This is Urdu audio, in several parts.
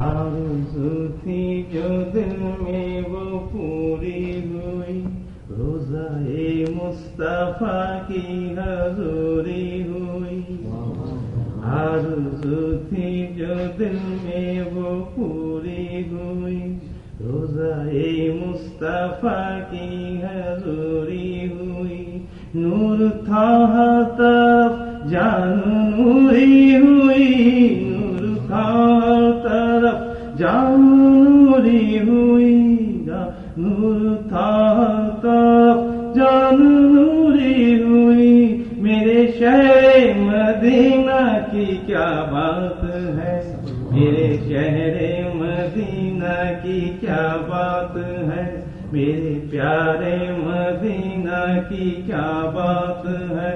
آرزو تھی جو دل میں وہ پوری ہوئی، روزائے مصطفیٰ کی حضوری ہوئی۔ آرزو تھی جو دل میں وہ پوری ہوئی، روزائے مصطفیٰ کی حضوری ہوئی۔ نور تھا ہر طرف جان نوری ہوئی، نور تھا ہر طرف جان نوری ہوئی، نور تھا ہر طرف جان نوری ہوئی۔ میرے شہر مدینہ کی کیا بات ہے، میرے شہر مدینہ کی کیا بات ہے، میرے پیارے مدینہ کی کیا بات ہے۔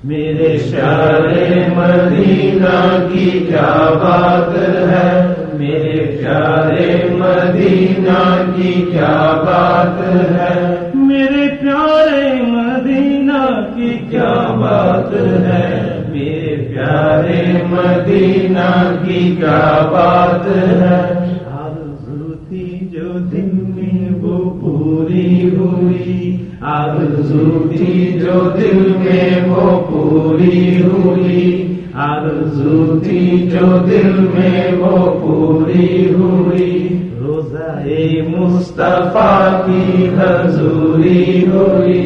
میرے پیارے مدینہ کی کیا بات ہے، میرے پیارے مدینہ کی کیا بات ہے، میرے پیارے مدینہ کی کیا بات ہے، میرے پیارے مدینہ کی کیا بات ہے۔ آرزو تھی جو دل میں وہ پوری ہوئی، آرزو تھی جو دل میں وہ پوری ہوئی، آرزو تھی جو دل میں وہ پوری ہوئی۔ روزائے مصطفیٰ کی حضوری ہوئی،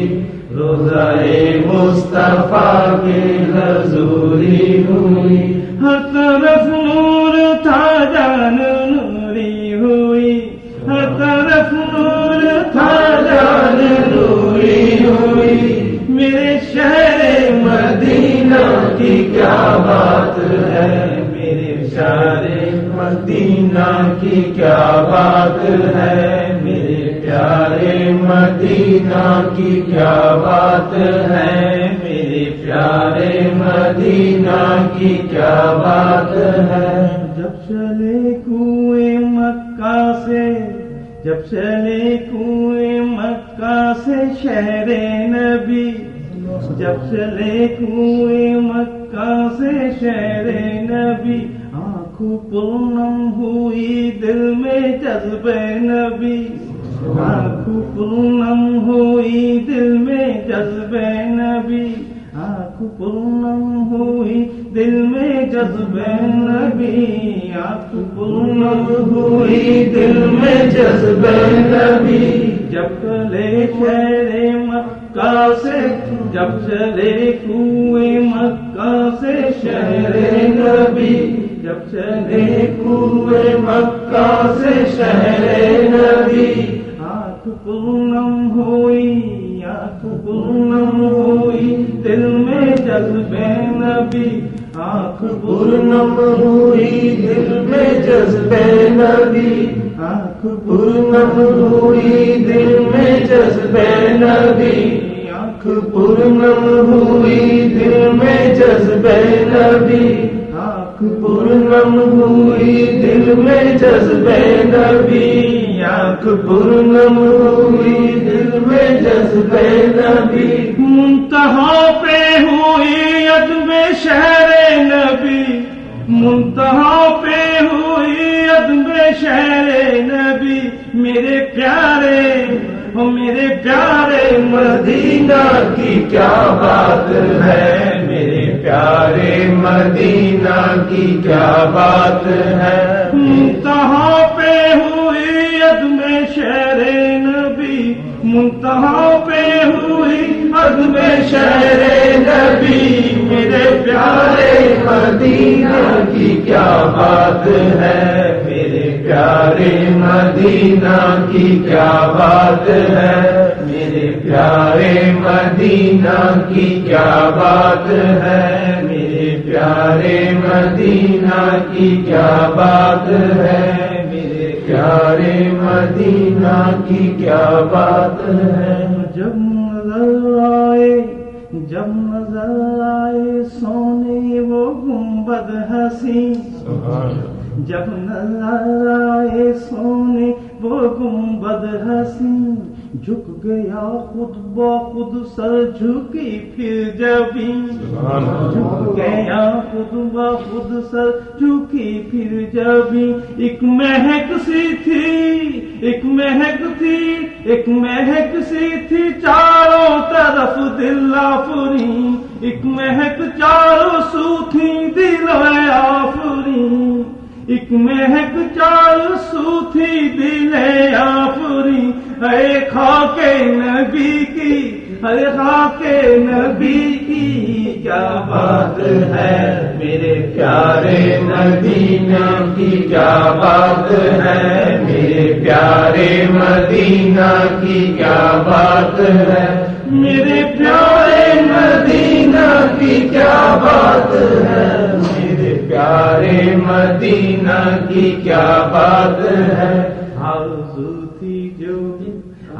روزائے مصطفیٰ کی حضوری ہوئی۔ ہر طرف نور تھا جان نوری ہوئی، ہر طرف نور تھا جان نوری ہوئی۔ میرے شہر مدینہ کی کیا بات ہے، میرے شہر مدینہ کی کیا بات ہے، میرے پیارے مدینہ کی کیا بات ہے، میرے پیارے مدینہ کی کیا بات ہے۔ جب چلے کنویں مکہ سے، جب چلے کنویں مکہ سے شہر نبی، جب چلے کنویں مکہ سے شہر نبی، آنکھوں پرنم ہوئی دل میں جذب نبی، آنکھوں پرنم ہوئی دل میں جذب نبی، آنکھوں پرنم ہوئی دل میں جذب نبی، آنکھوں پرنم ہوئی دل میں جذب نبی۔ جب چلے شہر مکہ سے، جب چلے کنویں مکہ سے شہر نبی، جب چلے کنویں مکہ سے شہر نبی، آنکھ پرنم ہوئی، آنکھ پرنم ہوئی دل میں جذب نبی، آنکھ پرنم ہوئی دل میں جذب نبی، آنکھ پرنم ہوئی دل میں جذب نبی، آنکھ پرنم ہوئی دل میں جذب نبی، آنکھ پرنم ہوئی دل میں جذب نبی، آنکھ پرنم ہوئی دل میں جذب نبی۔ منتہا پہ ہوئی عدم شہر نبی، منتہا پہ ہوئی عدم شہر نبی، میرے پیارے میرے پیارے مدینہ کی کیا بات ہے، میرے پیارے مدینہ کی کیا بات ہے۔ منتہا پہ ہوئی عدم شہر نبی، منتہا پہ ہوئی عدم شہر نبی، میرے پیارے مدینہ کی کیا بات ہے، میرے پیارے مدینہ کی کیا بات ہے، میرے پیارے مدینہ کی کیا بات ہے، میرے پیارے مدینہ کی کیا بات ہے، میرے پیارے مدینہ کی کیا بات ہے۔ جب نظر آئے، جب نظر آئے سونے وہ گنبد حسین، جب نظر آئے سونے وہ گنبد حسین، جھک گیا خود بخود سر جھکی پھر جبھی جھک گیا خود بخود سر جھکی پھر جبھی ایک مہک سی تھی ایک مہک تھی ایک مہک سی تھی چاروں طرف دل آفرین ایک مہک چاروں سو تھی دل آفرین ایک مہک چاروں سو تھی دل آفرین اے خاک نبی کی اے خاک نبی کی کیا بات ہے میرے پیارے مدینہ کی کیا بات ہے میرے پیارے مدینہ کی کیا بات ہے میرے پیارے مدینہ کی کیا بات ہے میرے پیارے مدینہ کی کیا بات ہے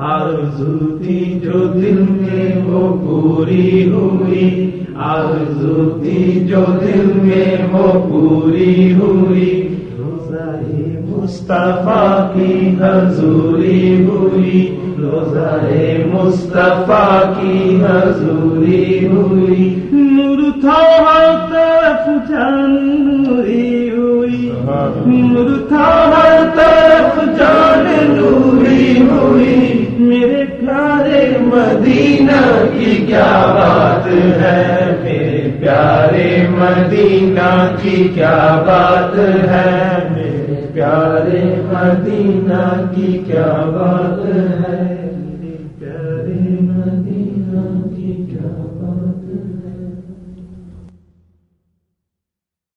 آرزو تھی جو دل میں وہ پوری ہوئی آرزو تھی جو دل میں وہ پوری ہوئی روزائے مصطفیٰ کی حضوری ہوئی روزائے مصطفیٰ کی حضوری ہوئی نور تھا ہر طرف جان نوری ہوئی نور تھا ہر طرف جان نوری ہوئی میرے پیارے مدینہ کی کیا بات ہے میرے پیارے مدینہ کی کیا بات ہے میرے پیارے مدینہ کی کیا بات ہے